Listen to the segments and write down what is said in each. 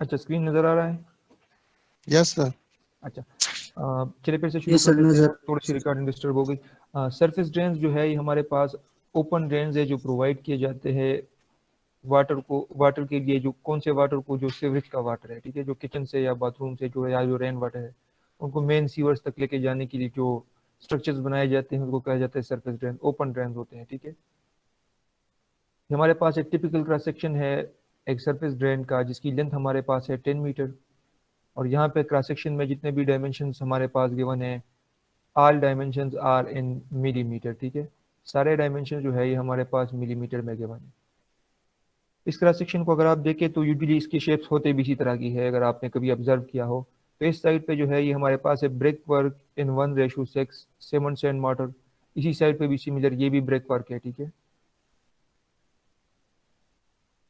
अच्छा, स्क्रीन नज़र आ रहा है? Yes sir. अच्छा, चलिए फिर से शुरू कर लेते हैं। थोड़ी सी रिकॉर्डिंग डिस्टर्ब हो गई। सरफेस ड्रेन्स जो है ये हमारे पास ओपन ड्रेन्स है जो प्रोवाइड किए जाते हैं वाटर के लिए। जो कौन से वाटर को, जो सीवरेज का वाटर है, ठीक है, जो किचन से या बाथरूम से जो है, या जो रेन वाटर है, उनको मेन सीवर्स तक लेके जाने के लिए जो स्ट्रक्चर्स बनाए जाते हैं उनको कहा जाता है सरफेस ड्रेन, ओपन ड्रेन होते हैं, ठीक है। हमारे पास एक टिपिकल क्रॉस सेक्शन है एक सरफेस ड्रेन का जिसकी लेंथ हमारे पास है 10 मीटर। और यहाँ पे क्रॉस सेक्शन में जितने भी डायमेंशंस हमारे पास गिवन है, all dimensions are in millimetre, ठीक है। सारे डायमेंशन जो है ये हमारे पास मिलीमीटर में गिवन है। इस क्रॉस सेक्शन को अगर आप देखें तो यूजुअली इसकी शेप्स होते भी इसी तरह की है, अगर आपने कभी ऑब्जर्व किया हो। तो इस साइड पे जो है ये हमारे पास है brickwork in 1:6 cement and water. इसी साइड पे भी सिमिलर ये भी ब्रेक वर्क है, ठीक है।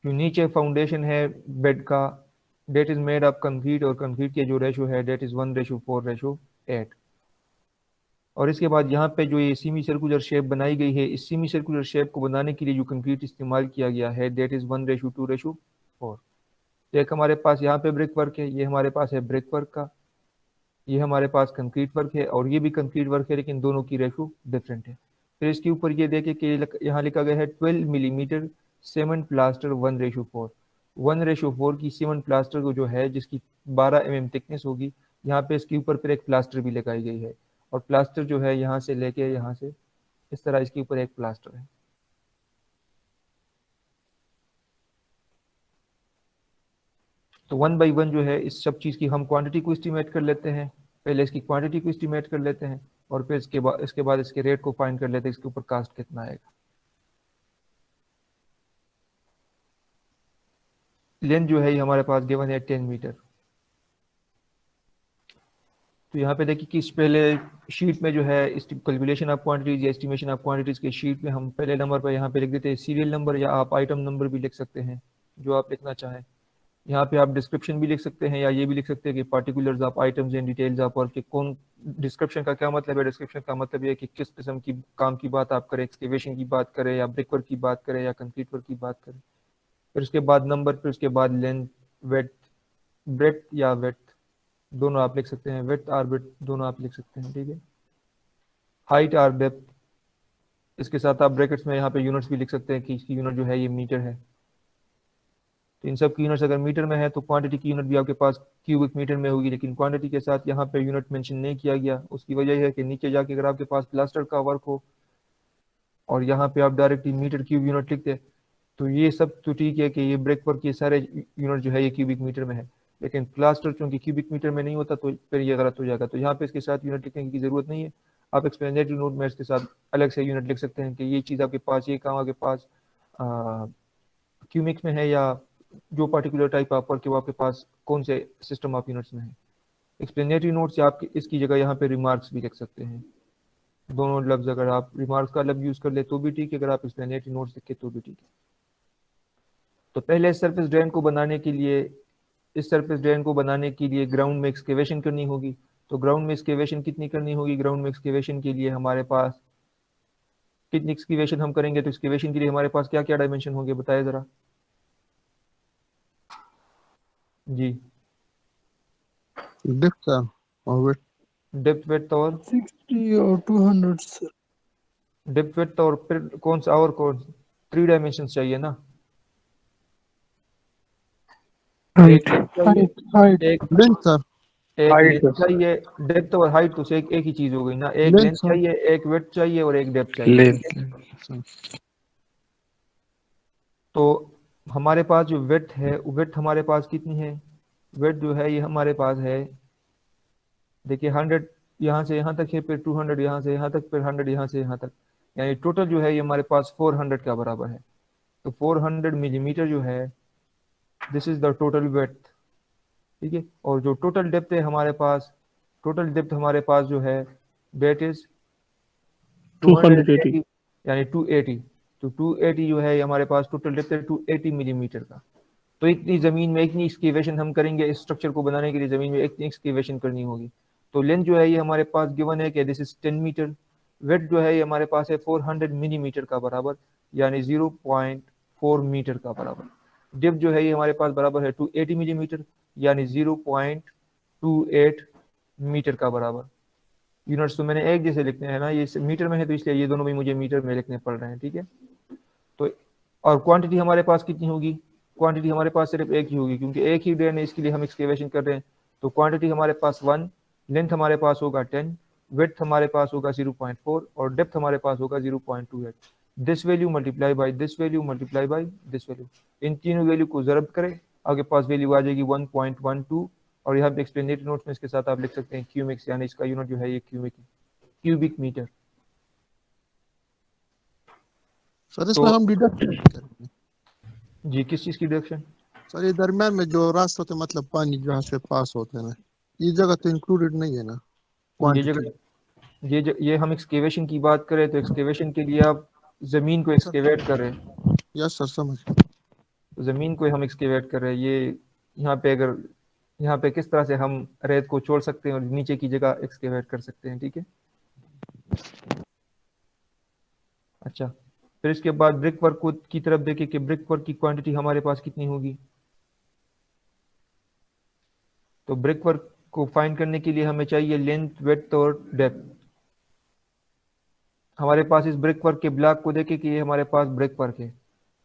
जो नीचे फाउंडेशन है बेड का, that is made of concrete, और कंक्रीट के जो रेशो है डेट इज 1:4:8। और इसके बाद यहाँ पे जो ये सेमी सर्कुलर शेप बनाई गई है, इस सेमी सर्कुलर शेप को बनाने के लिए जो कंक्रीट इस्तेमाल किया गया है डेट इज 1:2:4। एक हमारे पास यहाँ पे ब्रिक वर्क है, ये हमारे पास है ब्रिक वर्क का, ये हमारे पास कंक्रीट वर्क है, और ये भी कंक्रीट वर्क है, लेकिन दोनों की रेशो डिफरेंट है। फिर इसके ऊपर ये देखे कि यहाँ लिखा गया है 12 मिलीमीटर सीमेंट प्लास्टर 1:4। 1:4 की सीमेंट प्लास्टर को जो है जिसकी 12 mm थिकनेस होगी, यहाँ पे इसके ऊपर फिर एक प्लास्टर भी लगाई गई है। और प्लास्टर जो है यहाँ से लेके यहाँ से इस तरह इसके ऊपर एक प्लास्टर है। तो 1/1 जो है इस सब चीज़ की हम क्वांटिटी को एस्टिमेट कर लेते हैं। पहले इसकी क्वांटिटी को एस्टिमेट कर लेते हैं, और फिर इसके बाद इसके रेट को फाइंड कर लेते हैं, इसके ऊपर कास्ट कितना आएगा। लेंथ जो है ये हमारे पास गिवन है 10 मीटर। तो यहाँ पे देखिए कि इस पहले शीट में जो है इस कैलकुलेशन ऑफ क्वांटिटीज या एस्टिमेशन ऑफ क्वांटिटीज के शीट में हम पहले नंबर पर यहाँ पे लिख देते हैं सीरियल नंबर, या आप आइटम नंबर भी लिख सकते हैं, जो आप लिखना चाहें। यहाँ पे आप डिस्क्रिप्शन भी लिख सकते हैं, या ये भी लिख सकते हैं कि particulars of items and details of work. कौन डिस्क्रिप्शन का क्या मतलब है? डिस्क्रिप्शन का मतलब ये है कि किस किस्म की काम की बात आप करें, एक्सकेवेशन की बात करें, या ब्रिक वर्क की बात करें, या कंक्रीट वर्क की बात करें। फिर उसके बाद नंबर, फिर उसके बाद लेंथ, वेट, ब्रेथ या वेट दोनों आप लिख सकते हैं, वेट और ब्रेथ दोनों आप लिख सकते हैं, ठीक है। हाइट और डेप्थ, इसके साथ आप ब्रैकेट्स में यहाँ पे यूनिट्स भी लिख सकते हैं कि इसकी यूनिट जो है ये मीटर है। तो इन सब की यूनिट्स अगर मीटर में है तो क्वांटिटी की यूनिट भी आपके पास क्यूबिक मीटर में होगी, लेकिन क्वांटिटी के साथ यहाँ पे यूनिट मेंशन नहीं किया गया। उसकी वजह है कि नीचे जाके अगर आपके पास प्लास्टर का वर्क हो और यहाँ पे आप डायरेक्टली मीटर क्यूब यूनिट लिखते, तो ये सब तो ठीक है कि ये ब्रेक वर्क के सारे यूनिट जो है ये क्यूबिक मीटर में है, लेकिन प्लास्टर चूंकि क्यूबिक मीटर में नहीं होता तो फिर ये गलत हो जाएगा। तो यहाँ पे इसके साथ यूनिट लिखने की जरूरत नहीं है। आप एक्सप्लेनेटरी नोट में इसके साथ अलग से यूनिट लिख सकते हैं कि ये चीज़ आपके पास, ये काम आपके पास क्यूमिक्स में है, या जो पर्टिकुलर टाइप ऑफ वर्क है वो आपके पास कौन से सिस्टम ऑफ यूनिट्स में है। एक्सप्लेनेटरी नोट से आप इसकी जगह यहाँ पे रिमार्क्स भी लिख सकते हैं। दोनों लफ्ज अगर आप रिमार्क्स का लफ्ज यूज कर ले तो भी ठीक है, अगर आप एक्सप्लेनेटरी नोट्स लिखे तो भी ठीक है। तो पहले सरफेस ड्रेन को बनाने के लिए, इस सरफेस ड्रेन को बनाने के लिए ग्राउंड में एक्सकेवेशन करनी होगी। तो ग्राउंड में एक्सकेवेशन कितनी करनी होगी? ग्राउंड में एक्सकेवेशन के लिए हमारे पास कितनी एक्सकेवेशन हम करेंगे? तो एक्सकेवेशन के लिए हमारे पास क्या क्या डायमेंशन होंगे, बताए जरा जी। डेप्थ और वेट। डेप्थ वेट और 60 और 200 सर। डेप्थ वेट और फिर कौन सा और कौन? 3 डायमेंशन चाहिए ना। हाइट एक चाहिए, हाइट एक लेंथ सर। एक हाइट लेंथ चाहिए। डेप्थ और हाइट तो से एक ही चीज हो गई ना। एक लेंथ लेंथ सर। चाहिए, एक वेट चाहिए, और एक डेप्थ चाहिए, ठीक है। लेंथ। तो हमारे पास जो वेट है, वेट हमारे पास कितनी है? वेट जो है ये हमारे पास है, देखिए 100 यहाँ से यहाँ तक है, फिर 200 यहाँ से यहाँ तक, फिर 100 यहाँ से यहाँ तक, यानी टोटल जो है ये हमारे पास 400 का बराबर है। तो 400 मिलीमीटर जो है, this is the total weight, ठीक है। और जो टोटल डेप्थ है हमारे पास, टोटल डेप्थ हमारे पास जो है डेट इज 280 280, यानी 280। तो 280 जो है हमारे पास टोटल डेप्थ है 280 मिलीमीटर का। तो इतनी जमीन में इतनी एक्सकेवेशन हम करेंगे, इस स्ट्रक्चर को बनाने के लिए जमीन में इतनी एक्सकेवेशन करनी होगी। तो लेंथ जो है ये हमारे पास गिवन है कि दिस इज 10 मीटर। वेट जो है ये हमारे पास है 400 मिलीमीटर का बराबर, यानी 0.4 मीटर का बराबर। डेप्थ जो है ये हमारे पास बराबर है 280 मिलीमीटर यानी 0.28 मीटर का बराबर। यूनिट्स तो मैंने एक जैसे लिखने हैं ना, ये मीटर में है तो इसलिए ये दोनों भी मुझे मीटर में लिखने पड़ रहे हैं, ठीक है। तो और क्वांटिटी हमारे पास कितनी होगी? क्वांटिटी हमारे पास सिर्फ एक ही होगी क्योंकि एक ही ड्रेन है, इसके लिए हम एक्सकेवेशन कर रहे हैं। तो क्वांटिटी हमारे पास 1, लेंथ हमारे पास होगा 10, विड्थ हमारे पास होगा 0.4 और डेप्थ हमारे पास होगा 0.28। This value multiply by this value multiply by this value, इन तीनों वैल्यू को ज़रब करें, आपके पास वैल्यू आ जाएगी 1.12। और यहाँ पे एक्सप्लेनेटरी नोट्स में इसके साथ आप लिख सकते हैं क्यूमिक्स, यानी इसका यूनिट जो है ये क्यूबिक मीटर। सर इसमें तो हम डिडक्शन करेंगे। जी, किस चीज़ की डिडक्शन? सर ये दरम्यान में जो रास्ते होते हैं, मतलब पानी जहाँ से पास होते हैं ना, ये जगह तो इंक्लूडेड नहीं है ना ये क्वांटिटी? जगह ये हम एक्सकेवेशन की बात करें तो एक्सकेवेशन के लिए आप ज़मीन को एक्सकेवेट कर रहे हैं, यस सर, समझ। ज़मीन को हम एक्सकेवेट कर रहे हैं। ये यहाँ पे अगर यहाँ पे किस तरह से हम रेत को छोड़ सकते हैं और नीचे की जगह एक्सकेवेट कर सकते हैं, ठीक है। अच्छा, फिर इसके बाद ब्रिक वर्क की तरफ देखें कि ब्रिक वर्क की क्वांटिटी हमारे पास कितनी होगी। तो ब्रिक वर्क को फाइंड करने के लिए हमें चाहिए लेंथ, विड्थ और डेप्थ। हमारे पास इस ब्रिक वर्क के ब्लॉक को देखें कि ये हमारे पास ब्रिक वर्क है,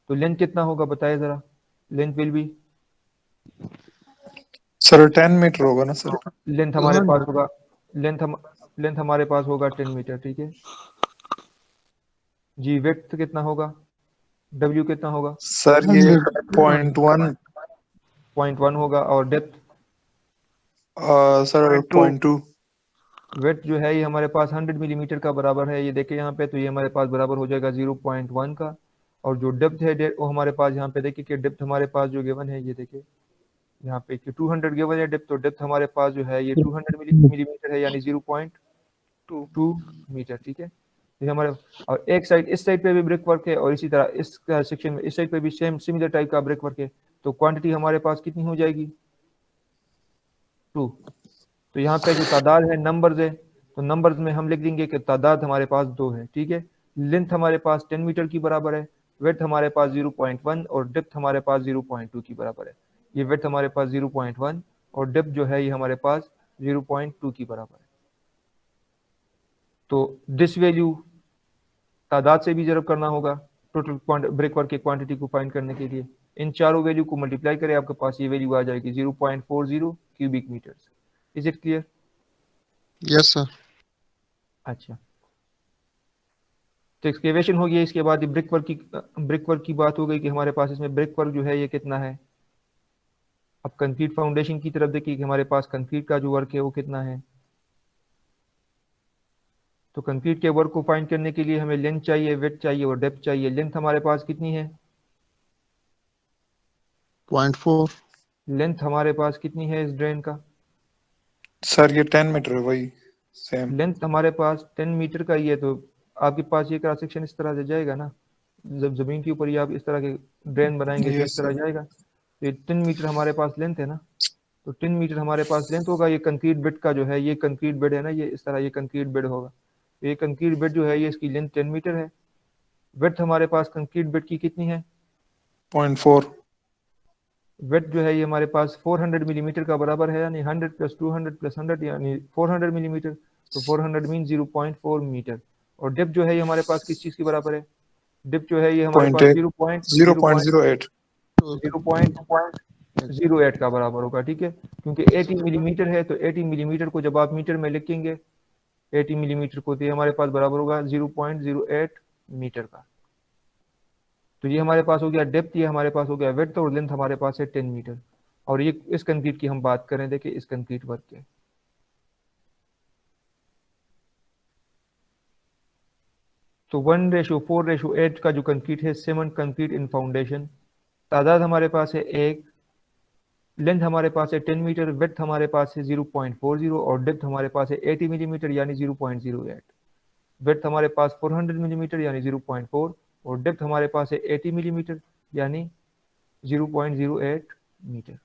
तो लेंथ कितना होगा बताइए जरा। Length will be, sir 10 metre होगा ना सर? लेंथ हमारे पास होगा लेंथ हमारे पास होगा 10 मीटर, ठीक है जी। विड्थ कितना होगा, डब्ल्यू कितना होगा? सर ये 0.1 0.1 होगा। और डेप्थ? सर 0.2। विड्थ जो है ये हमारे पास 100 मिलीमीटर का बराबर है, ये देखें यहाँ पे, तो ये हमारे पास बराबर हो जाएगा 0.1 का। और जो डेप्थ है वो हमारे पास यहाँ पे देखिए कि डेप्थ हमारे पास जो गिवन है, ये देखिए यहाँ पे कि 200 गिवन है डेप्थ, तो डेप्थ हमारे पास जो है ये 200 मिलीमीटर है यानी 0.2 मीटर, ठीक है। ये हमारे, और एक साइड इस साइड पे भी ब्रिक वर्क है और इसी तरह इस सेक्शन में इस साइड पे भी सेम सिमिलर टाइप का ब्रिक वर्क है। तो क्वांटिटी हमारे पास कितनी हो जाएगी? 2। तो यहाँ पे जो तादाद है नंबर्स है, तो नंबर्स में हम लिख देंगे कि तादाद हमारे पास 2 है, ठीक है। लेंथ हमारे पास 10 मीटर की बराबर है, विड्थ हमारे पास 0.1 और डेप्थ हमारे पास 0.2 की बराबर है। ये विड्थ हमारे पास 0.1 और डेप्थ जो है ये हमारे पास 0.2 की बराबर है। तो दिस वैल्यू तादाद से भी ज़रब करना होगा टोटल ब्रिक वर्क की क्वांटिटी को फाइंड करने के लिए। इन चारों वैल्यू को मल्टीप्लाई करें, आपके पास ये वैल्यू आ जाएगी 0.40 cubic metres. Is it clear? Yes sir. अच्छा, तो एक्सकेवेशन हो गया, इसके बाद ये ब्रिक वर्क की बात हो गई कि हमारे पास इसमें ब्रिक वर्क जो है ये कितना है। अब कंक्रीट फाउंडेशन की तरफ देखिए कि हमारे पास कंक्रीट का जो वर्क है वो कितना है। तो कंक्रीट के वर्क को फाइंड करने के लिए हमें लेंथ चाहिए, विड्थ चाहिए और डेप्थ चाहिए। लेंथ हमारे पास कितनी है? 0.4। लेंथ हमारे पास कितनी है इस ड्रेन का? सर ये 10 मीटर है, वही सेम। लेंथ हमारे पास 10 मीटर का ही है, तो आपके पास ये क्रॉस सेक्शन इस तरह से जाएगा ना, जब जमीन के ऊपर ही आप इस तरह के ड्रेन बनाएंगे तो इस यस तरह सर। जाएगा। तो ये 10 मीटर हमारे पास लेंथ है ना, तो 10 मीटर हमारे पास लेंथ होगा। ये कंक्रीट बेड का जो है, ये कंक्रीट बेड है ना, ये इस तरह ये कंक्रीट बेड होगा। तो ये कंक्रीट बेड जो है ये इसकी लेंथ 10 मीटर है। विड्थ हमारे पास कंक्रीट बेड की कितनी है? 0.4। विड्थ जो है ये हमारे पास 400 मिलीमीटर का बराबर है, यानी 100 + 200 + 100 यानी 400 मिलीमीटर। तो 400 मीन 0.4 मीटर। और डेप्थ जो है ये हमारे पास किस चीज़ की बराबर है? डेप्थ जो है ये हमारे पास 0.08। 0.08 का बराबर होगा, ठीक है। क्योंकि 80 मिलीमीटर है तो 80 मिलीमीटर को जब आप मीटर में लिखेंगे 80 मिलीमीटर को, तो ये हमारे पास बराबर होगा 0.08 मीटर का। तो ये हमारे पास हो गया डेप्थ, ये हमारे पास हो गया विड्थ और लेंथ हमारे पास है 10 मीटर। और ये इस कंक्रीट की हम बात करें, देखिए इस कंक्रीट वर्क के, तो 1:4:8 का जो कंक्रीट है सीमेंट कंक्रीट इन फाउंडेशन, तादाद हमारे पास है 1, लेंथ हमारे पास है 10 मीटर, विड्थ हमारे पास है 0.40 और डेप्थ हमारे पास है 80 मिलीमीटर यानी 0.08। विड्थ हमारे पास 400 मिलीमीटर यानी 0.4 और डेप्थ हमारे पास है 80 मिलीमीटर यानी 0.08 मीटर।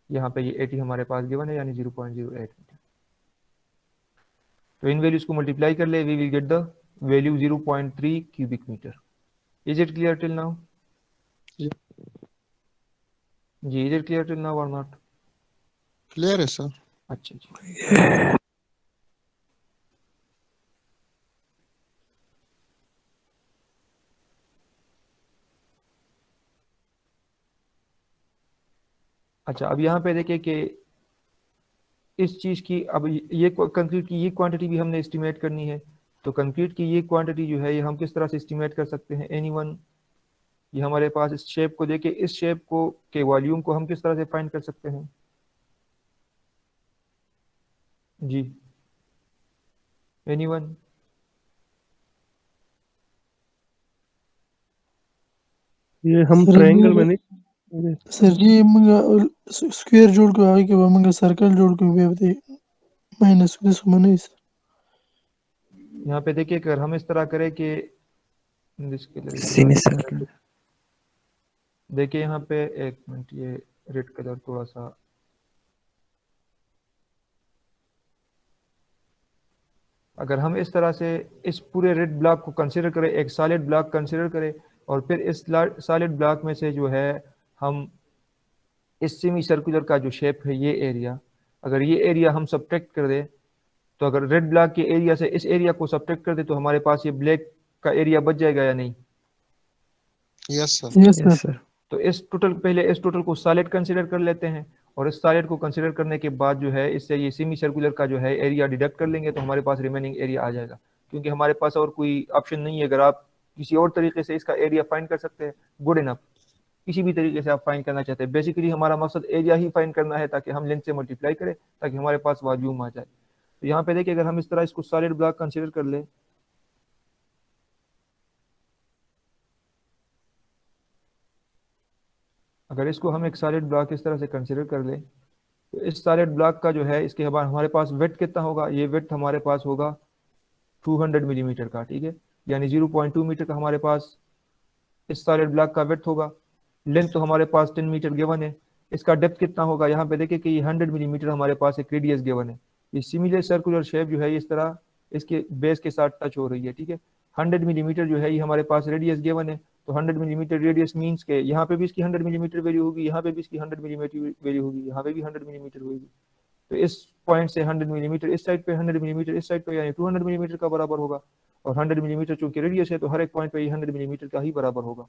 यहाँ पे ये 80 हमारे पास गिवन है यानी 0.08 मीटर। तो इन वैल्यूज को मल्टीप्लाई कर ले, we will get the value 0.3 cubic metre. Is it clear till now? जी, is it clear till now और नॉट? क्लियर है सर। अच्छा जी। अच्छा, अब यहाँ पे देखिए कि इस चीज की, अब ये कंक्रीट की ये क्वांटिटी भी हमने एस्टिमेट करनी है। तो कंक्रीट की ये क्वांटिटी जो है ये हम किस तरह से एस्टिमेट कर सकते हैं? एनीवन? ये हमारे पास इस शेप को देखे, इस शेप को के वॉल्यूम को हम किस तरह से फाइंड कर सकते हैं? जी, एनीवन? ये हम सर ट्रायंगल में ये नहीं। सर जी मंगा स्क्वेयर जोड़ को आगे के बाद मंगा सर्कल जोड़ को भी माइनस दिस मने यहाँ पे देखिए, अगर हम इस तरह करें कि सेमी सर्कल। देखिए यहाँ पे, एक मिनट, ये रेड कलर थोड़ा सा, अगर हम इस तरह से इस पूरे रेड ब्लॉक को कंसिडर करें, एक सॉलिड ब्लॉक कंसिडर करें, और फिर इस सॉलिड ब्लॉक में से जो है हम इस सेमी सर्कुलर का जो शेप है, ये एरिया, अगर ये एरिया हम सब्ट्रैक्ट कर दें, तो अगर रेड ब्लॉक के एरिया से इस एरिया को सब्ट्रैक्ट कर दे तो हमारे पास ये ब्लैक का एरिया बच जाएगा या नहीं? Yes sir. Yes yes sir. Sir. तो इस टोटल, पहले इस टोटल को सॉलिड कंसिडर कर लेते हैं, और इस सॉलिड को कंसिडर करने के बाद जो है इससे ये सेमी सर्कुलर का जो है एरिया डिडक्ट कर लेंगे, तो हमारे पास रिमेनिंग एरिया आ जाएगा। क्योंकि हमारे पास और कोई ऑप्शन नहीं है। अगर आप किसी और तरीके से इसका एरिया फाइंड कर सकते हैं, गुड इनफ। किसी भी तरीके से आप फाइंड करना चाहते हैं, बेसिकली हमारा मकसद एरिया ही फाइंड करना है, ताकि हम लेंथ से मल्टीप्लाई करें, ताकि हमारे पास वॉल्यूम आ जाए। तो यहाँ पे देखिए, अगर हम इस तरह इसको सॉलिड ब्लॉक कंसिडर कर ले, अगर इसको हम एक सॉलिड ब्लॉक इस तरह से कंसिडर कर ले, तो इस सॉलिड ब्लॉक का जो है, इसके बाद हमारे पास वेट कितना होगा? ये वेट हमारे पास होगा 200 मिलीमीटर का, ठीक है, यानी 0.2 मीटर का हमारे पास इस सॉलिड ब्लॉक का वेट होगा। लेंथ तो हमारे पास 10 मीटर गिवन है। इसका डेप्थ कितना होगा? यहाँ पे देखिए कि ये 100 मिलीमीटर हमारे पास एक रेडियस गिवन है। ये सिमिलर सर्कुलर शेप जो है इस तरह इसके बेस के साथ टच हो रही है, ठीक है। 100 मिलीमीटर जो है ये हमारे पास रेडियस गिवन है। तो 100 मिलीमीटर रेडियस मीन्स के यहाँ पे भी इसकी 100 मिलीमीटर वैल्यू होगी, यहाँ पे भी इसकी 100 मिलीमीटर वैल्यू होगी, यहाँ पे भी 100 मिलीमीटर होगी। तो इस पॉइंट से 100 मिलीमीटर इस साइड पे, 100 मिलीमीटर इस साइड पे, यानी 200 मिलीमीटर का बराबर होगा। और 100 मिलीमीटर चूंकि रेडियस है, तो हर एक पॉइंट पे ये 100 मिलीमीटर का ही बराबर होगा।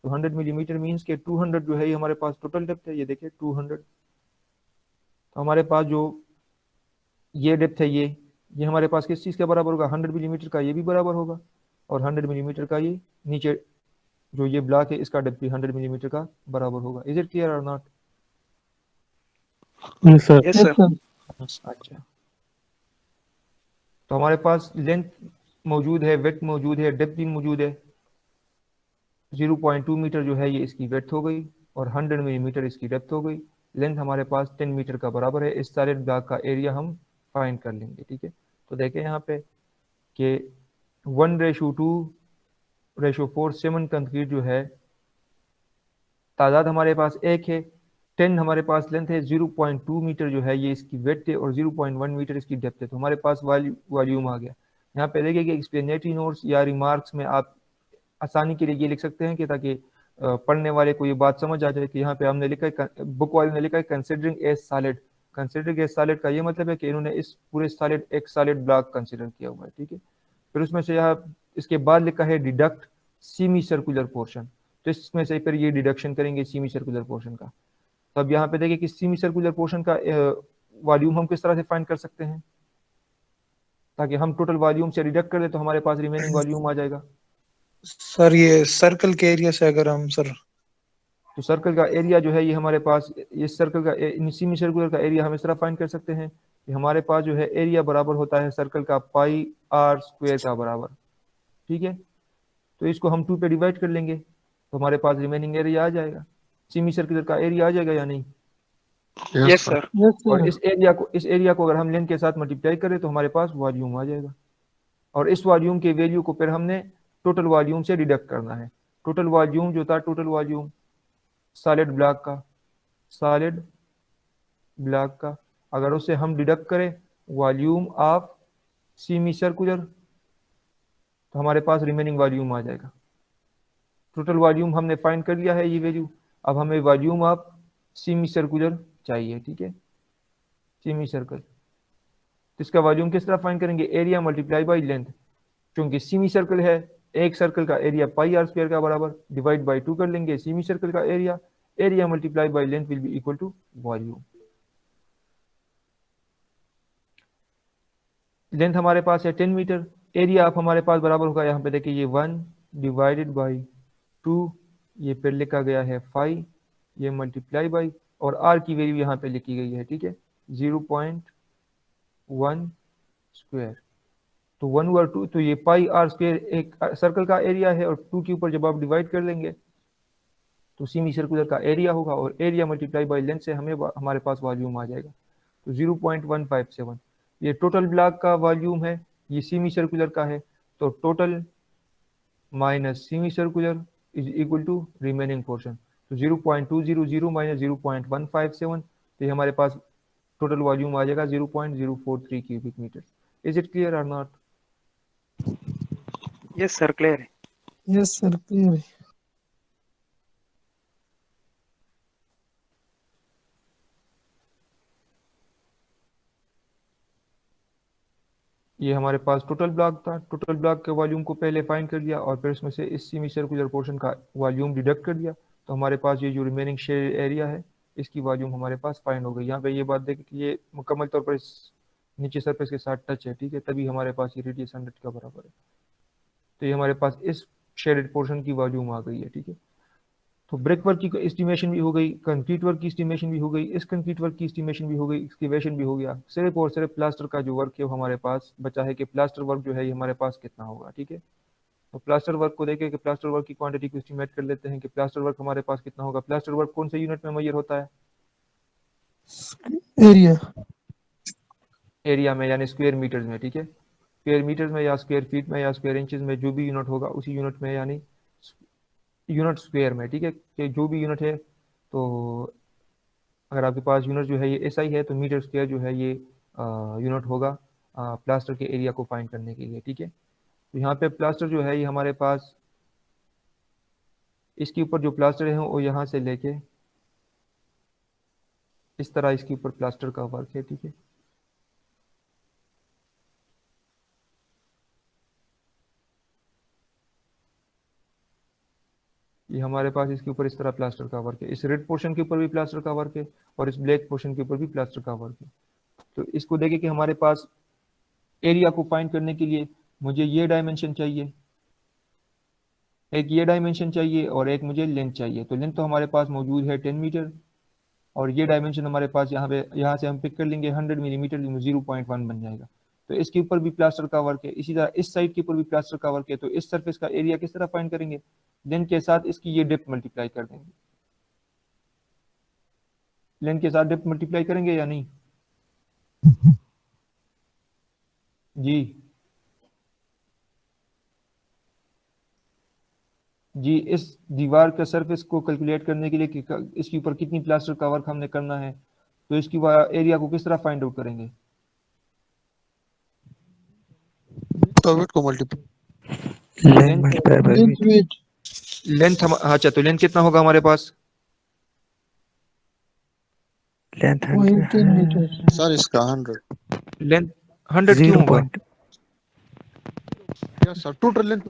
तो 100 मिलीमीटर मीन्स के 200 जो है ये हमारे पास टोटल डेप्थ है। ये देखिए 200। तो हमारे पास जो ये डेप्थ है, ये हमारे पास किस चीज़ के बराबर होगा? 100 मिलीमीटर का ये भी बराबर होगा, और 100 मिलीमीटर का ये नीचे जो ये ब्लॉक है इसका डेप्थ भी 100 मिलीमीटर का बराबर होगा। इज इट क्लियर और not? Yes sir. Yes yes sir. Sir. अच्छा, तो हमारे पास लेंथ मौजूद है, वेट मौजूद है, डेप्थ भी मौजूद है। 0.2 मीटर जो है ये इसकी वेट हो गई, और 100 मिलीमीटर इसकी डेप्थ हो गई। लेंथ हमारे पास 10 मीटर का बराबर है। इस सारे ब्लॉक का एरिया हम फाइंड कर लेंगे, ठीक है। तो देखें यहाँ पे कि 1:2:4 7 कंक्रीट जो है तादाद हमारे पास एक है, 10 हमारे पास लेंथ है, 0.2 मीटर जो है ये इसकी वेट है, और 0.1 मीटर इसकी डेप्थ है। तो हमारे पास वॉल्यूम आ गया। यहाँ पे देखिए कि एक्सप्लेनेटरी नोट्स या रिमार्क्स में आप आसानी के लिए ये लिख सकते हैं कि ताकि पढ़ने वाले को ये बात समझ आ जाए कि यहाँ पे हमने लिखा है, बुक वाले ने लिखा है कंसिडरिंग ए सॉलिड। कंसिडरिंग ए सॉलिड का ये मतलब है कि इन्होंने इस पूरे सॉलिड एक सॉलिड ब्लॉक कंसिडर किया हुआ है, ठीक है। फिर उसमें से यहाँ इसके बाद लिखा है डिडक्ट सेमी सर्कुलर पोर्शन। तो इसमें से फिर ये डिडक्शन करेंगे सेमी सर्कुलर पोर्शन का। तो अब यहाँ पे देखिए कि सेमी सर्कुलर पोर्शन का वॉल्यूम हम किस तरह से फाइंड कर सकते हैं, ताकि हम टोटल वॉल्यूम से डिडक्ट कर दे तो हमारे पास रिमेनिंग वॉल्यूम आ जाएगा। सर ये सर्कल के एरिया से अगर हम सर तो सर्कल का एरिया जो है ये हमारे पास, इस सर्कल का सेमी सर्कुलर का एरिया हम इस तरह फाइंड कर सकते हैं कि हमारे पास जो है एरिया बराबर होता है सर्कल का पाई आर स्क्वायर का बराबर, ठीक है। तो इसको हम 2 पे डिवाइड कर लेंगे तो हमारे पास रिमेनिंग एरिया आ जाएगा। सेमी सर्कुलर का एरिया आ जाएगा या नहीं? Yes sir. यस और सर। इस एरिया को अगर हम लेंथ के साथ मल्टीप्लाई करें तो हमारे पास वॉल्यूम आ जाएगा। और इस वॉल्यूम के वैल्यू को फिर हमने टोटल वॉल्यूम से डिडक्ट करना है। टोटल वॉल्यूम जो था, टोटल वॉल्यूम सॉलिड ब्लॉक का अगर उससे हम डिडक्ट करें वॉल्यूम ऑफ सेमी सर्कुलर, तो हमारे पास रिमेनिंग वॉल्यूम आ जाएगा। टोटल वॉल्यूम हमने फाइंड कर लिया है ये वैल्यू। अब हमें वॉल्यूम ऑफ सेमी सर्कुलर चाहिए, ठीक है, सेमी सर्कल। तो इसका वॉल्यूम किस तरह फाइंड करेंगे, एरिया मल्टीप्लाई बाई लेंथ, क्योंकि सेमी सर्कल है, एक सर्कल का एरिया पाई आर स्क्वायर का बराबर, डिवाइड बाई 2 कर लेंगे सेमी सर्कल का area, area multiply by length will be equal to volume. Length हमारे पास है 10 मीटर, एरिया आप हमारे पास बराबर होगा, यहाँ पे देखिए ये 1 डिवाइडेड बाई 2, ये फिर लिखा गया है 5, ये मल्टीप्लाई बाई, और आर की वैल्यू यहाँ पे लिखी गई है, ठीक है, 0.1 स्क्वायर। तो 1 और 2, तो ये पाई आर स्क्वायर एक सर्कल का एरिया है, और 2 के ऊपर जब आप डिवाइड कर लेंगे तो सेमी सर्कुलर का एरिया होगा, और एरिया मल्टीप्लाई बाई लेंथ से हमें हमारे पास वॉल्यूम आ जाएगा। तो 0.157 ये टोटल ब्लॉक का वॉल्यूम है, ये सेमी सर्कुलर का है, तो total minus semi circular is equal to remaining portion. तो 0.200 माइनस 0.157, तो ये हमारे पास टोटल वॉल्यूम आ जाएगा 0.043 cubic metre. Is it clear और नॉट? यस सर, क्लियर है। यस सर, क्लियर है। ये हमारे पास टोटल ब्लॉक था, टोटल ब्लॉक के वॉल्यूम को पहले फाइंड कर लिया, और फिर उसमें से इस सेमी सर्कुलर पोर्शन का वॉल्यूम डिडक्ट कर दिया, तो हमारे पास ये जो रिमेनिंग शेयर एरिया है इसकी वॉल्यूम हमारे पास फाइंड हो गई। यहाँ पे ये बात देखें कि ये मुकम्मल तौर पर इस नीचे सरफेस के साथ टच है, ठीक है, तभी हमारे पास ये रेडियस 100 का बराबर है। तो ये हमारे पास इस शेडेड पोर्शन की वॉल्यूम आ गई है, ठीक है। तो ब्रिक वर्क की एस्टिमेशन भी हो गई, कंक्रीट वर्क की एस्टिमेशन भी हो गई, इस कंक्रीट वर्क की एस्टिमेशन भी हो गई, एक्सकेवेशन भी हो गया। सिर्फ और सिर्फ प्लास्टर का जो वर्क है वो हमारे पास बचा है कि प्लास्टर वर्क जो है ये हमारे पास कितना होगा, ठीक है। तो प्लास्टर वर्क को देखें कि प्लास्टर वर्क की क्वांटिटी को एस्टिमेट कर लेते हैं कि प्लास्टर वर्क हमारे पास कितना होगा। प्लास्टर वर्क कौन से यूनिट में मेजर होता है? एरिया, एरिया में, यानी स्क्वायर मीटर्स में, ठीक है, स्क्वायर मीटर्स में या स्क्वायर फीट में या स्क्वायर इंचेस में, जो भी यूनिट होगा उसी यूनिट में, यानी यूनिट स्क्वायर में, ठीक है, कि जो भी यूनिट है। तो अगर आपके पास यूनिट जो है ये एसआई है, तो मीटर स्क्वायर जो है ये यूनिट होगा प्लास्टर के एरिया को फाइंड करने के लिए, ठीक है। तो यहाँ पे प्लास्टर जो है ये हमारे पास, इसके ऊपर जो प्लास्टर है वो यहाँ से लेके इस तरह इसके ऊपर प्लास्टर का वर्क है, ठीक है। ये हमारे पास इसके ऊपर इस तरह प्लास्टर का वर्क है, इस रेड पोर्शन के ऊपर भी प्लास्टर का वर्क है, और इस ब्लैक पोर्शन के ऊपर भी प्लास्टर का वर्क है। तो इसको देखें कि हमारे पास एरिया को फाइंड करने के लिए मुझे ये डायमेंशन चाहिए, एक ये डायमेंशन चाहिए, और एक मुझे लेंथ चाहिए। तो लेंथ तो हमारे पास मौजूद है 10 मीटर, और ये डायमेंशन हमारे पास यहाँ पे, यहाँ से हम पिक कर लेंगे 100 मिलीमीटर, 0.1 बन जाएगा। तो इसके ऊपर भी प्लास्टर का वर्क है, इसी तरह इस साइड के ऊपर भी प्लास्टर का वर्क है। तो इस सरफेस का एरिया किस तरह फाइंड करेंगे? लेंथ के साथ इसकी ये डेप्थ मल्टीप्लाई कर देंगे, लेंथ के साथ डेप्थ मल्टीप्लाई करेंगे या नहीं जी? जी, इस दीवार का सरफेस को कैलकुलेट करने के लिए कि इसके ऊपर कितनी प्लास्टर का वर्क हमने करना है, तो इसकी एरिया को किस तरह फाइंड आउट करेंगे? तो वेट को मल्टीप्लाई, लेंथ वेट, लेंथ हम, अच्छा, तो लेंथ कितना होगा हमारे पास? Length 10 metre. सर इसका 100। लेंथ 100 क्यों होगा? Yes sir, total length,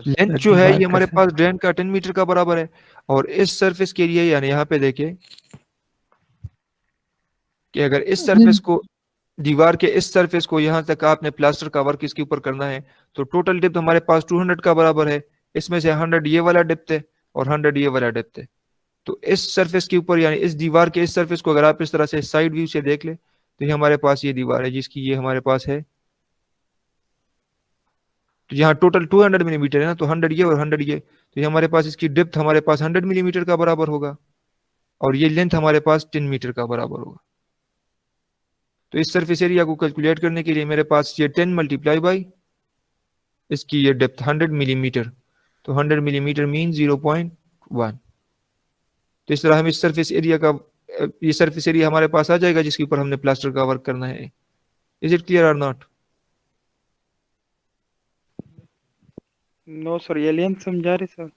length जो है ये हमारे पास ड्रेन का 10 मीटर का बराबर है, और इस सरफेस के लिए, यानी यहाँ पे देखिए कि अगर इस सरफेस को, दीवार के इस सरफेस को यहाँ तक आपने प्लास्टर का वर्क इसके ऊपर करना है, तो टोटल डेप्थ हमारे पास 200 का बराबर है। इसमें से 100 ये वाला डेप्थ है और 100 ये वाला डेप्थ है। तो इस सरफेस के ऊपर, यानी इस दीवार के इस सरफेस को अगर आप इस तरह से साइड व्यू से देख ले, तो ये हमारे पास ये दीवार है जिसकी ये हमारे पास है, तो यहाँ टोटल 200 मिलीमीटर है ना, तो 100 ये और 100 ये, तो ये हमारे पास इसकी डेप्थ हमारे पास 100 मिलीमीटर का बराबर होगा, और ये लेंथ हमारे पास 10 मीटर का बराबर होगा। तो इस सरफेस एरिया को कैलकुलेट करने के लिए मेरे पास ये 10 मल्टीप्लाई बाई इसकी ये डेप्थ 100 मिलीमीटर, तो 100 मिलीमीटर मीन 0.1। तो इस तरह हम इस सरफेस एरिया का, ये सरफेस एरिया हमारे पास आ जाएगा जिसके ऊपर हमने प्लास्टर का वर्क करना है। इज इट क्लियर और नॉट? नो सर, ये लेंथ समझा रहे सर।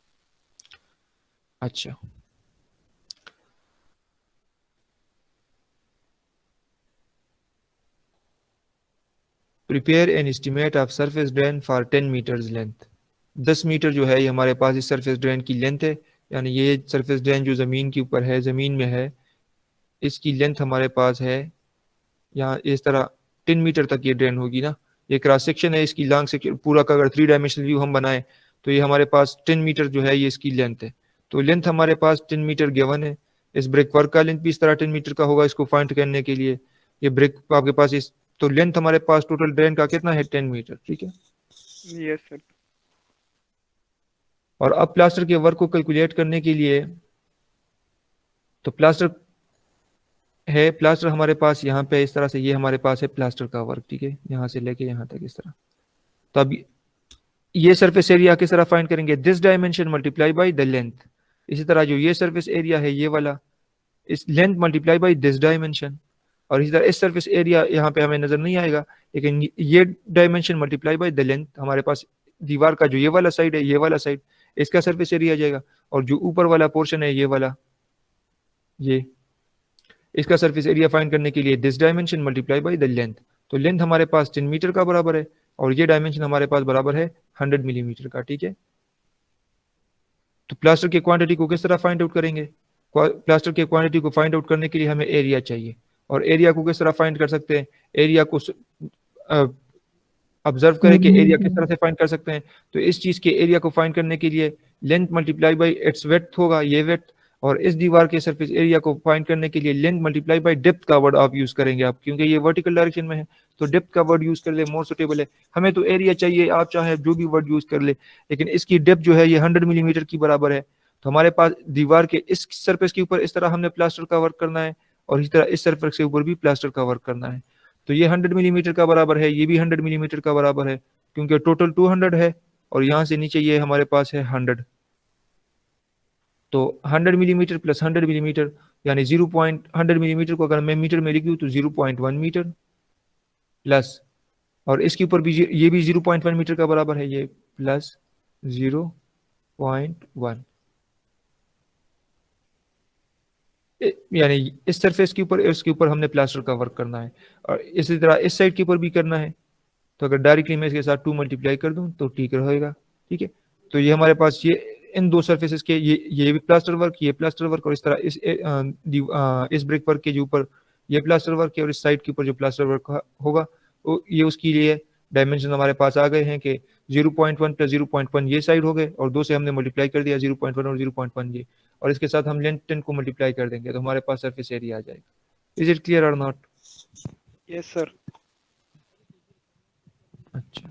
अच्छा, prepare an estimate of surface drain for 10 metres length. 10 metre जो है ये हमारे पास इस सरफेस ड्रेन की लेंथ है, यानी ये सरफेस ड्रेन जो ज़मीन के ऊपर है, ज़मीन में है, इसकी लेंथ हमारे पास है यहाँ इस तरह 10 मीटर तक ये ड्रेन होगी ना। ये क्रॉस सेक्शन है, इसकी लॉन्ग सेक्शन पूरा का अगर 3 डायमेंशनल व्यू हम बनाएं तो ये हमारे पास 10 मीटर जो है ये इसकी लेंथ है। तो लेंथ हमारे पास 10 मीटर गिवन है। इस ब्रिक वर्क का लेंथ भी इस तरह 10 मीटर का होगा। इसको फाइंड करने के लिए ये ब्रिक आपके पास इस, तो लेंथ हमारे पास टोटल ड्रेन का कितना है 10 मीटर, ठीक है। Yes sir. और अब प्लास्टर के वर्क को कैलकुलेट करने के लिए, तो प्लास्टर है, प्लास्टर हमारे पास यहाँ पे इस तरह से, ये हमारे पास है प्लास्टर का वर्क, ठीक है, यहाँ से लेके यहाँ तक इस तरह। तो अब ये सरफेस एरिया किस तरह फाइंड करेंगे, this dimension multiply by the length. इसी तरह जो ये सरफेस एरिया है ये वाला, इस length multiply by this dimension. और इसी तरह इस सरफेस एरिया यहाँ पे हमें नजर नहीं आएगा, लेकिन ये dimension multiply by the length, हमारे पास दीवार का जो ये वाला साइड है, ये वाला साइड, इसका सरफेस एरिया आ जाएगा। और जो ऊपर वाला पोर्शन है ये वाला, ये इसका सरफेस एरिया फाइंड करने के लिए this dimension multiply by the length. तो लेंथ हमारे पास 10 मीटर का बराबर है और ये डायमेंशन हमारे पास बराबर है 100 मिलीमीटर का, ठीक है। तो प्लास्टर की क्वांटिटी को किस तरह फाइंड आउट करेंगे, प्लास्टर की क्वांटिटी को फाइंड आउट करने के लिए हमें एरिया चाहिए। और एरिया को किस तरह फाइंड कर सकते हैं, एरिया को ऑब्जर्व करें कि एरिया किस तरह से फाइंड कर सकते हैं। तो इस चीज के एरिया को फाइंड करने के लिए length multiply by it's width होगा, ये विड्थ। और इस दीवार के सरफेस एरिया को फाइंड करने के लिए लेंथ मल्टीप्लाई बाय डेप्थ का वर्ड आप यूज करेंगे आप, क्योंकि ये वर्टिकल डायरेक्शन में है तो डेप्थ का वर्ड यूज कर ले, मोर सुटेबल है। हमें तो एरिया चाहिए, आप चाहे जो भी वर्ड यूज कर ले, लेकिन इसकी डेप्थ जो है ये 100 मिलीमीटर की बराबर है। तो हमारे पास दीवार के इस सरफेस के ऊपर इस तरह हमने प्लास्टर का वर्क करना है और इसी तरह इस सरफेस के ऊपर भी प्लास्टर का वर्क करना है। तो ये 100 मिलीमीटर का बराबर है, ये भी 100 मिलीमीटर का बराबर है, क्योंकि टोटल 200 है और यहाँ से नीचे ये हमारे पास है 100। तो 100 मिलीमीटर प्लस 100 मिलीमीटर यानी 0.100 मिलीमीटर को अगर मैं मीटर में लिखूँ तो 0.1 मीटर प्लस, और इसके ऊपर भी ये भी 0.1 मीटर का बराबर है, ये प्लस 0.1, यानी इस सरफेस के ऊपर इसके ऊपर हमने प्लास्टर का वर्क करना है। और इसी तरह इस साइड के ऊपर भी करना है। तो अगर डायरेक्टली मैं इसके साथ 2 मल्टीप्लाई कर दूं तो ठीक रहेगा, ठीक है। तो ये हमारे पास ये इन दो सरफेसेस के ये भी प्लास्टर वर्क, ये प्लास्टर वर्क, और इस तरह इस ब्रिक वर्क के जो ऊपर ये प्लास्टर वर्क है और इस साइड के ऊपर जो प्लास्टर वर्क होगा वो ये उसके लिए डायमेंशन हमारे पास आ गए हैं कि 0.1 प्लस 0.1 ये साइड हो गए और 2 से हमने मल्टीप्लाई कर दिया 0.1 और 0.1 ये, और इसके साथ हम लेंथ 10 को मल्टीप्लाई कर देंगे तो हमारे पास सरफेस एरिया आ जाएगा। इज इट क्लियर और नॉट? Yes sir. अच्छा,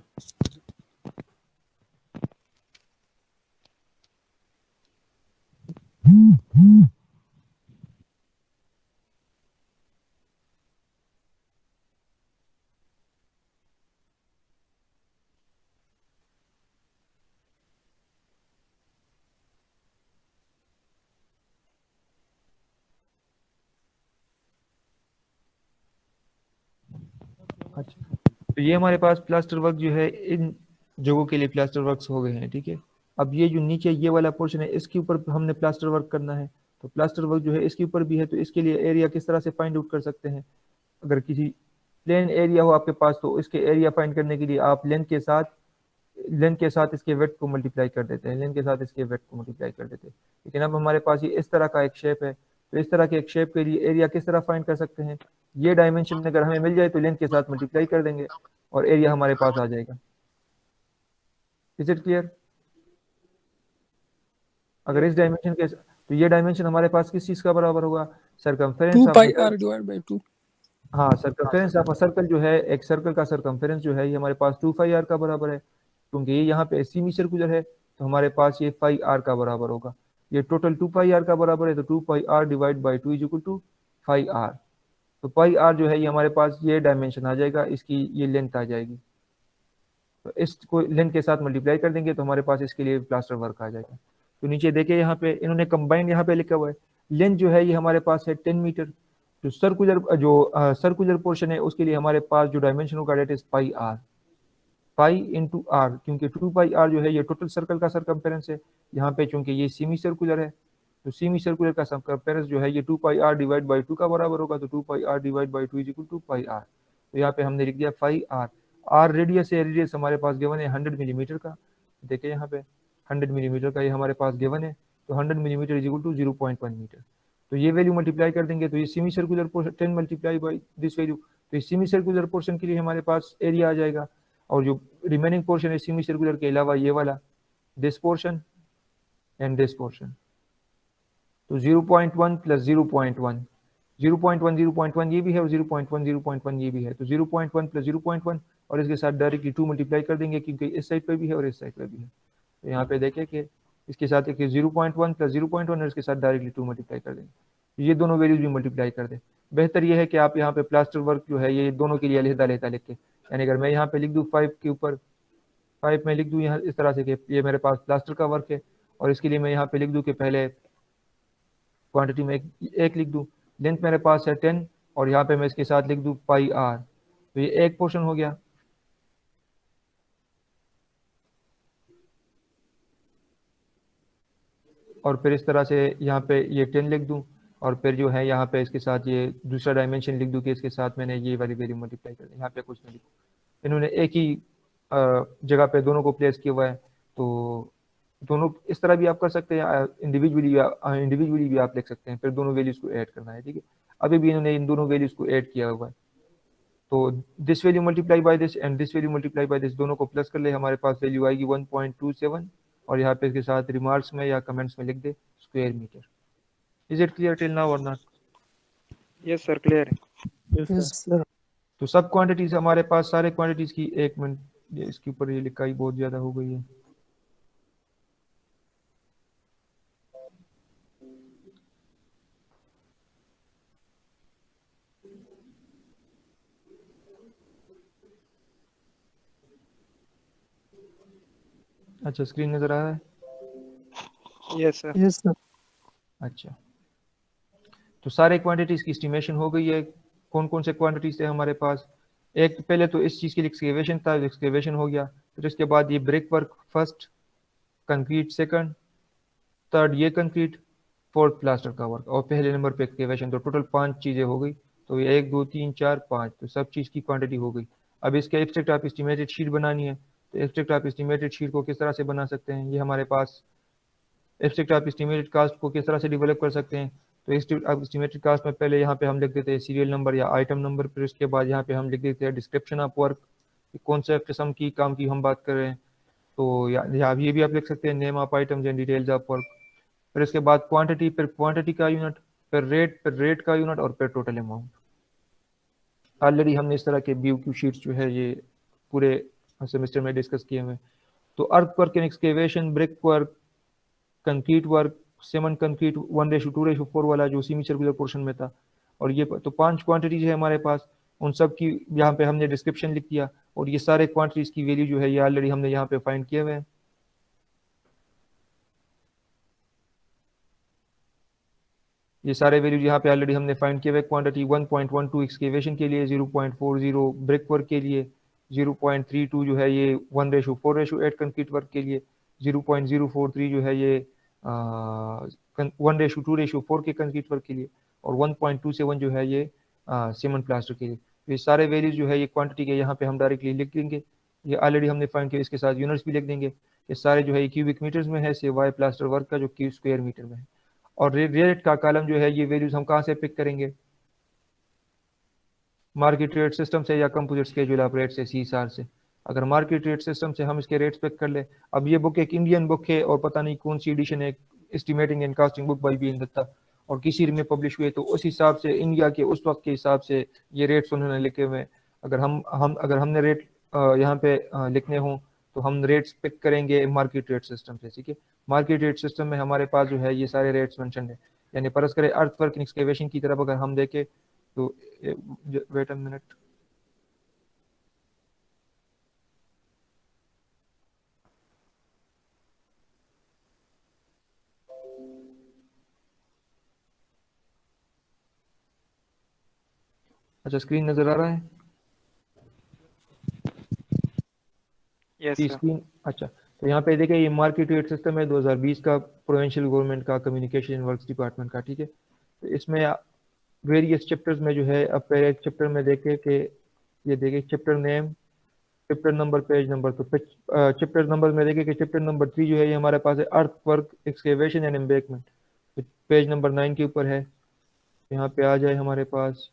अच्छा, तो ये हमारे पास प्लास्टर वर्क जो है इन जगहों के लिए प्लास्टर वर्क्स हो गए हैं, ठीक है। अब ये जो नीचे ये वाला पोर्शन है इसके ऊपर हमने प्लास्टर वर्क करना है, तो प्लास्टर वर्क जो है इसके ऊपर भी है। तो इसके लिए एरिया किस तरह से फाइंड आउट कर सकते हैं, अगर किसी प्लेन एरिया हो आपके पास तो इसके एरिया फाइंड करने के लिए आप लेंथ के साथ इसके वेट को मल्टीप्लाई कर देते हैं, लेंथ के साथ इसके वेट को मल्टीप्लाई कर देते हैं। लेकिन अब हमारे पास ये इस तरह का एक शेप है, तो इस तरह के एक शेप के लिए एरिया किस तरह फाइंड कर सकते हैं, ये डायमेंशन अगर हमें मिल जाए तो लेंथ के साथ मल्टीप्लाई कर देंगे और एरिया हमारे पास आ जाएगा। Is it clear? अगर इस डायमेंशन के, तो ये डायमेंशन हमारे पास किस चीज का बराबर होगा, circumference 2 pi r divide by 2। हाँ, सर्कमफेरेंस ऑफ अ सर्कल जो है, एक सर्कल का सर्कमफेरेंस जो है ये हमारे पास 2 पाई r का बराबर है, क्योंकि ये यहाँ पे सेमी सर्कुलर है तो हमारे पास ये पाई r का बराबर होगा। ये टोटल 2 पाई r का बराबर है, तो 2 pi r divide by 2 is equal to pi r। तो पाई r जो है ये हमारे पास ये डायमेंशन आ जाएगा, इसकी ये लेंथ आ जाएगी। तो इसको लेंथ के साथ मल्टीप्लाई कर देंगे तो हमारे पास इसके लिए प्लास्टर वर्क आ जाएगा। तो नीचे देखिए यहाँ पे इन्होंने कंबाइंड यहाँ पे लिखा हुआ है, लेंथ जो है ये हमारे पास है 10 मीटर। जो सर्कुलर पोर्शन है उसके लिए हमारे पास जो डायमेंशन होगा that is pi r, pi into r, क्योंकि 2 पाई r जो है ये टोटल सर्कल का सर्कमफेरेंस है। यहाँ पे चूंकि ये सेमी सर्कुलर है तो सेमी सर्कुलर का सर्कमफेरेंस जो है ये 2 पाई r डिवाइड बाई 2 का बराबर होगा, तो 2 pi r divide by 2 is equal to pi r। तो यहाँ पे हमने लिख दिया पाई r। आर रेडियस है, रेडियस हमारे पास गिवन है 100 मिलीमीटर का, देखिए यहाँ पे 100 मिलीमीटर का ये हमारे पास गिवन है, तो 100 millimetre is equal to 0.1 metre. तो ये वैल्यू मल्टीप्लाई कर देंगे तो ये semi circular portion 10 multiply by this value, तो इस सेमी सर्कुलर पोर्शन के लिए हमारे पास एरिया आ जाएगा, और जो रिमेनिंग पोर्शन है सेमी सर्कुलर के अलावा ये वाला this portion and this portion, तो 0.1 प्लस 0.1, 0.1 0.1 ये भी है और 0.1 0.1 ये भी है, तो 0.1 प्लस 0.1 और इसके साथ डायरेक्टली 2 मल्टीप्लाई कर देंगे क्योंकि इस साइड पे भी है और इस साइड पे भी है। तो यहाँ पे देखें कि इसके साथ एक 0.1 प्लस 0.1 और इसके साथ डायरेक्टली 2 मल्टीप्लाई कर देंगे, ये दोनों वैल्यूज भी मल्टीप्लाई कर दें। बेहतर ये है कि आप यहाँ पे प्लास्टर वर्क जो है ये दोनों के लिए अलग-अलग लिख के, यानी अगर मैं यहाँ पे लिख दूँ 5 के ऊपर 5 में लिख दूँ यहाँ इस तरह से कि ये मेरे पास प्लास्टर का वर्क है, और इसके लिए मैं यहाँ पे लिख दूँ कि पहले क्वांटिटी में एक लिख दूँ, लेंथ मेरे पास है 10 और यहाँ पे मैं इसके साथ लिख दूँ पाई आर, तो ये एक पोर्शन हो गया। और फिर इस तरह से यहाँ पे ये 10 लिख दूँ और फिर जो है यहाँ पे इसके साथ ये दूसरा डायमेंशन लिख दूँ कि इसके साथ मैंने ये वाली वैल्यू मल्टीप्लाई कर दी, यहाँ पे कुछ नहीं लिखूँ, इन्होंने एक ही जगह पे दोनों को प्लेस किया हुआ है, तो दोनों इस तरह भी आप कर सकते हैं, इंडिविजुअली भी आप लिख सकते हैं, फिर दोनों वैल्यूज को ऐड करना है, ठीक है। अभी भी इन्होंने इन दोनों वैल्यूज को ऐड किया हुआ है, तो this value multiply by this and this value multiply by this, दोनों को प्लस कर ले, हमारे पास वैल्यू आएगी 1.27 और यहाँ पे इसके साथ रिमार्क्स में या कमेंट्स में लिख दे square metre. Is it clear till now और नॉट? यस सर, क्लियर है। Yes sir. तो सब क्वांटिटीज हमारे पास, सारे क्वांटिटीज की, एक मिनट इसके ऊपर ये लिखाई बहुत ज्यादा हो गई है, अच्छा स्क्रीन नजर आ रहा है? Yes sir. Yes sir. अच्छा, तो सारे क्वांटिटीज की एस्टिमेशन हो गई है। कौन कौन से क्वांटिटीज थे हमारे पास? एक पहले तो इस चीज के लिए एक्सकेवेशन था, एक्सकेवेशन हो गया, फिर इसके बाद ये brick work first, concrete second, third ये कंक्रीट, फोर्थ प्लास्टर का वर्क और पहले नंबर पे एक्सकेवेशन, तो टोटल 5 चीजें हो गई। तो ये 1 2 3 4 5, तो सब चीज की क्वांटिटी हो गई। अब इसके एब्स्ट्रैक्ट ऑफ एस्टिमेटेड शीट बनानी है, तो एब्स्ट्रैक्ट ऑफ एस्टिमेटेड शीट को किस तरह से बना सकते हैं, ये हमारे पास एब्स्ट्रैक्ट ऑफ एस्टिमेटेड कास्ट को किस तरह से डेवलप कर सकते हैं। तो एस्टिमेटेड कास्ट में पहले यहाँ पे हम लिख देते हैं सीरियल नंबर या आइटम नंबर, फिर उसके बाद यहाँ पे हम लिख देते हैं डिस्क्रिप्शन ऑफ वर्क, कौन से किस्म की काम की हम बात कर रहे हैं, तो या ये भी आप लिख सकते हैं name of items and details of work. फिर इसके बाद क्वांटिटी, फिर क्वांटिटी का यूनिट, फिर रेट का यूनिट और फिर टोटल अमाउंट। ऑलरेडी हमने इस तरह के BOQ शीट्स जो है ये पूरे सेमेस्टर में डिस्कस किए हुए हैं। तो अर्थ work and excavation, brick work, concrete work, cement concrete 1:2:4 वाला जो सेमी सर्कुलर पोर्शन में था, और ये तो 5 क्वांटिटीज है हमारे पास, उन सब की यहाँ पे हमने डिस्क्रिप्शन लिख दिया, और ये सारे क्वांटिटीज की वैल्यू जो है ये ऑलरेडी हमने यहाँ पे फाइंड किए हुए हैं। ये सारे वैल्यूज यहाँ पे ऑलरेडी हमने फाइंड किए हुए। क्वांटिटी 1.12 एक्सकेवेशन के लिए, 0.40 ब्रिक वर्क के लिए, 0.32 जो है ये 1:4:8 कंक्रीट वर्क के लिए, 0.043 जो है ये 1:2:4 के कंक्रीट वर्क के लिए, और 1.27 जो है ये सीमेंट प्लास्टर के लिए। ये सारे वैल्यूज जो है ये क्वांटिटी के यहाँ पे हम डायरेक्टली लिख देंगे, ये ऑलरेडी हमने फाइंड किया, इसके साथ यूनिट्स भी लिख देंगे। ये सारे जो है क्यूबिक मीटर्स में है, सिवाय प्लास्टर वर्क का जो क्यूब स्क्वायर मीटर में है। और रेट का कॉलम जो है ये वैल्यूज हम कहाँ से पिक करेंगे? मार्केट रेट सिस्टम से या कंपोजिट स्केड्यूल ऑफ रेट से, CSR से। अगर मार्केट रेट सिस्टम से हम इसके रेट्स पिक कर ले, अब ये बुक एक इंडियन बुक है और पता नहीं कौन सी एडिशन है, estimating and costing book by BN Datta, और किसी में पब्लिश हुए, तो उस हिसाब से इंडिया के उस वक्त के हिसाब से ये रेट्स उन्होंने लिखे हुए। अगर हमने रेट यहाँ पे लिखने हों तो हम रेट्स पिक करेंगे मार्केट रेट सिस्टम से, ठीक है। मार्केट रेट सिस्टम में हमारे पास जो है ये सारे रेट्स मेंशन है, यानी परस करें अर्थ वर्क एक्सकेवेशन की तरफ अगर हम देखें तो वेट अ मिनट, अच्छा स्क्रीन नजर आ रहा है? Yes sir. स्क्रीन, अच्छा। तो यहाँ पे देखिए ये मार्केट रेट सिस्टम है 2020 का, प्रोविंशियल गवर्नमेंट का, कम्युनिकेशन वर्क्स डिपार्टमेंट का, ठीक है। तो इसमें वेरियस चैप्टर्स में जो है, अब पहले एक चैप्टर में देखे कि ये देखिए chapter name, chapter number, page number, तो चैप्टर नंबर में देखिए कि चैप्टर नंबर 3 जो है ये हमारे पास है अर्थ वर्क एक्सकेवेशन एंड एम्बैंकमेंट, तो पेज नंबर 9 के ऊपर है। यहाँ पे आ जाए हमारे पास,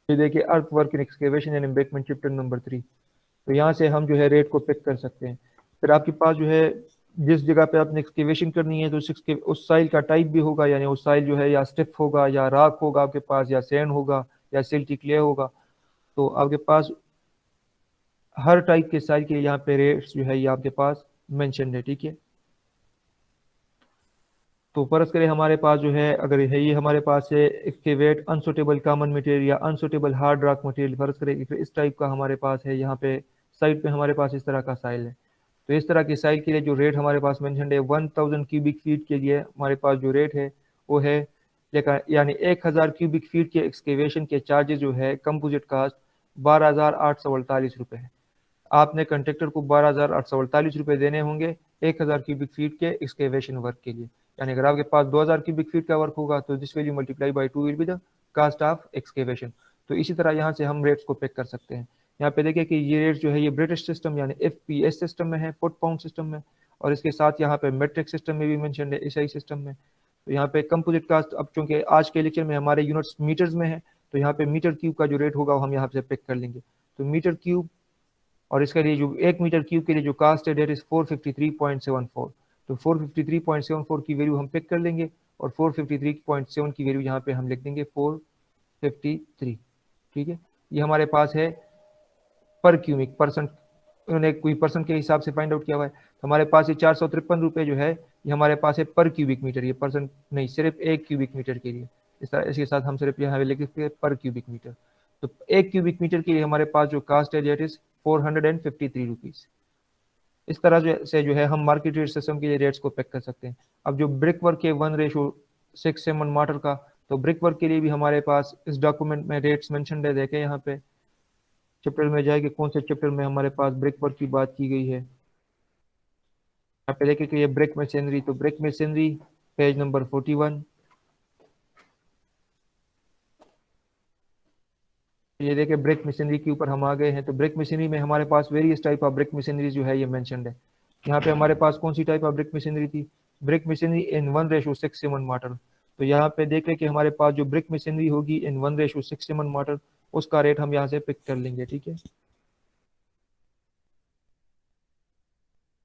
ये देखिए अर्थ work in excavation and embankment chapter number 3। तो यहाँ से हम जो है रेट को पिक कर सकते हैं। फिर आपके पास जो है जिस जगह पे आपने एक्सकेवेशन करनी है तो उस साइल का टाइप भी होगा, यानी उस साइल जो है या स्टिफ होगा या राक होगा आपके पास, या सैंड होगा या सिल्टी क्ले होगा। तो आपके पास हर टाइप के साइल के लिए यहाँ पे रेट्स जो है ये आपके पास मेंशन है, ठीक है। तो फर्ज करें हमारे पास जो है, अगर है ये हमारे पास है एक्सकेवेट अनसुटेबल कॉमन मटेरियल या अनसुटेबल हार्ड रॉक मटेरियल, फर्ज करें कि इस टाइप का हमारे पास है, यहाँ पे साइड पे हमारे पास इस तरह का साइल है। तो इस तरह के साइल के लिए जो रेट हमारे पास मेंशन है 1000 क्यूबिक फीट के लिए हमारे पास जो रेट है वो है, यानी 1000 क्यूबिक फीट के एक्सकेवेशन के चार्जेस जो है कंपोजिट कास्ट 12,848 रुपये है। आपने कंट्रेक्टर को 12,848 रुपये देने होंगे 1000 क्यूबिक फीट के एक्सकेवेशन वर्क के लिए। यानी अगर आपके पास 2000 क्यूबिक फीट का वर्क होगा तो this value multiply by 2 will be the cost of excavation. तो इसी तरह यहाँ से हम रेट्स को पिक कर सकते हैं। यहाँ पे देखिए कि ये रेट्स जो है ये ब्रिटिश सिस्टम यानी FPS सिस्टम में है, फुट पाउंड सिस्टम में, और इसके साथ यहाँ पे मेट्रिक सिस्टम में भी मेंशन है, SI सिस्टम में। तो यहाँ पे कंपोजिट कास्ट, अब चूंकि आज के लेक्चर में हमारे यूनिट्स मीटर्स में है तो यहाँ पे मीटर क्यूब का जो रेट होगा वो हम यहाँ से पिक कर लेंगे। तो मीटर क्यूब, और इसके लिए जो 1 मीटर क्यूब के लिए जो कास्ट है डेट इज 453.74। तो 453.74 की वैल्यू हम पिक कर लेंगे और 453.7 की वैल्यू यहाँ पे हम लिख देंगे 453, ठीक है। ये हमारे पास है पर क्यूबिक परसेंट, उन्होंने कोई पर्सन के हिसाब से फाइंड आउट किया हुआ है। तो हमारे पास ये 453 रुपये जो है ये हमारे पास है पर क्यूबिक मीटर, ये परसेंट नहीं, सिर्फ 1 क्यूबिक मीटर के लिए। इस तरह इसके साथ हम सिर्फ यहाँ लिख सकते हैं पर क्यूबिक मीटर। तो 1 क्यूबिक मीटर के लिए हमारे पास जो कास्ट है डेट इज 453 रुपीज़। इस तरह से जो है हम मार्केट रेट सिस्टम के लिए रेट्स को पिक कर सकते हैं। अब जो ब्रिक वर्क है 1:6 सेमन मार्टर का, तो ब्रिक वर्क के लिए भी हमारे पास इस डॉक्यूमेंट में रेट्स मेंशन है। देखें यहाँ पे चैप्टर में जाएगी, कौन से चैप्टर में हमारे पास ब्रिक वर्क की बात की गई है। यहाँ पे देखें कि ये ब्रिक मशीनरी, तो ब्रिक मशीनरी पेज नंबर 41, ये देखें ब्रिक मशीनरी के ऊपर हम आ गए हैं। तो ब्रिक मशीनरी में हमारे पास various type of brick masonry जो है ये मेंशनड है। यहाँ पे हमारे पास कौन सी टाइप ऑफ ब्रिक मशीनरी थी, brick masonry in 1:6 cement mortar. तो यहाँ पे देख रहे कि हमारे पास जो ब्रिक मशीनरी होगी इन 1:6 सेमन मार्टर, उसका रेट हम यहाँ से पिक कर लेंगे, ठीक है।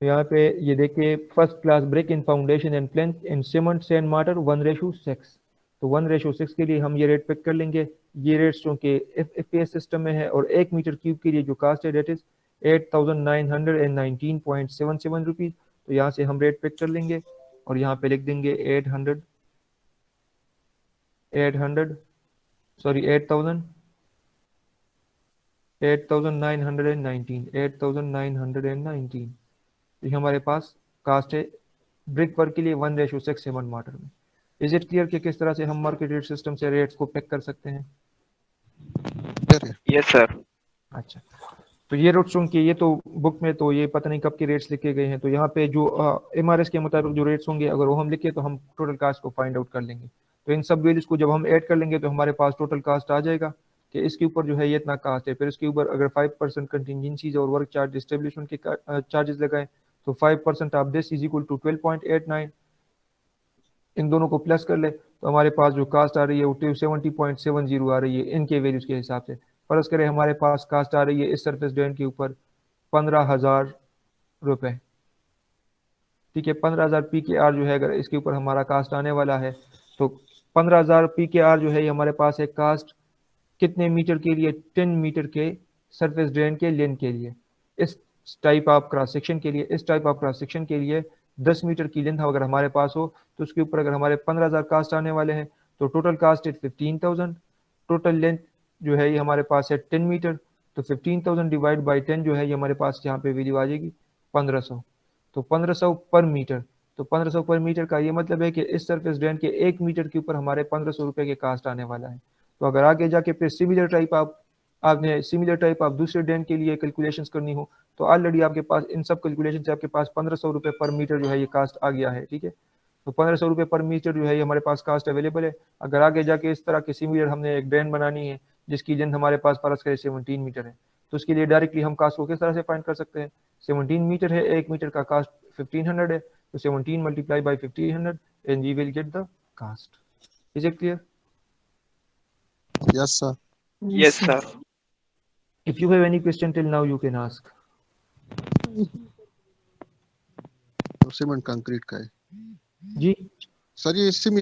यहाँ पे ये देखिए first class brick in foundation and plinth in cement sand martyr 1:6। तो 1:6 के लिए हम ये रेट पिक कर लेंगे। ये रेट चूँकि FPS सिस्टम में है और 1 मीटर क्यूब के लिए जो कास्ट है डेट इज 8,919.77 रुपीज़। तो यहाँ से हम रेट पिक कर लेंगे और यहाँ पे लिख देंगे 8,919। ये हमारे पास कास्ट है ब्रिक वर्क के लिए 1:6 सेमन मार्टर में। इज इट क्लियर कि किस तरह से हम मार्केट रेट सिस्टम से रेट्स को पिक कर सकते हैं? Yes, sir. अच्छा, तो ये रेट्स चूंकि ये तो बुक में तो ये पता नहीं कब के रेट्स लिखे गए हैं, तो यहाँ पे जो MRS के मुताबिक जो रेट्स होंगे अगर वो हम लिखे तो हम टोटल कास्ट को फाइंड आउट कर लेंगे। तो इन सब वैल्यूज को जब हम ऐड कर लेंगे तो हमारे पास टोटल कास्ट आ जाएगा कि इसके ऊपर जो है ये इतना कास्ट है। फिर इसके ऊपर अगर 5% कंटिजेंसीज और वर्क चार्ज एस्टेब्लिशमेंट के चार्जेस लगाएं तो 5% of this is equal to 12.89, इन दोनों को प्लस कर ले तो हमारे पास जो कास्ट आ रही है वो 270.70 आ रही है इनके वैल्यूज के हिसाब से। फर्ज करें हमारे पास कास्ट आ रही है इस सरफेस ड्रेन के ऊपर 15,000 रुपये, ठीक है। 15,000 PKR जो है अगर इसके ऊपर हमारा कास्ट आने वाला है तो 15,000 PKR जो है ये हमारे पास है कास्ट कितने मीटर के लिए, 10 मीटर के सरफेस ड्रेन के लेंथ के लिए। इस टाइप ऑफ क्रॉस सेक्शन के लिए, इस टाइप ऑफ क्रॉस सेक्शन के लिए 10 मीटर की लेंथ अगर हमारे पास हो तो उसके ऊपर अगर हमारे 15,000 कास्ट आने वाले हैं तो टोटल कास्ट है 15,000। टोटल लेंथ जो है ये हमारे पास है 10 मीटर, तो 15,000 डिवाइड बाई 10 जो है ये हमारे पास यहाँ पे वैल्यू आ जाएगी 1500। तो 1500 पर मीटर, तो 1500 पर मीटर का ये मतलब है कि इस सरफेस ड्रेन के 1 मीटर के ऊपर हमारे 1500 रुपये के कास्ट आने वाला है। तो अगर आगे जाके फिर सिमिलर टाइप आप दूसरे ड्रेन के लिए कैलकुलेशंस करनी हो तो ऑलरेडी आपके पास इन सब कैलकुलेशन से आपके पास 1500 रुपये पर मीटर जो है ये कास्ट आ गया है, ठीक है। तो 1500 रुपये पर मीटर जो है ये हमारे पास कास्ट अवेलेबल है। अगर आगे जाके इस तरह की सिमिलर हमने एक ड्रेन बनानी है जिसकी लेंथ हमारे पास फर्ज करें 17 मीटर है तो उसके लिए डायरेक्टली हम कास्ट को किस तरह से फाइंड कर सकते हैं? 17 मीटर है, 1 मीटर का कास्ट 1500 है, तो 17 multiply by 1500 and we will get the cost. Is it clear? Yes, sir. Yes, sir. If you have any question till now, you can ask. Cement concrete का है जी sir, ये cement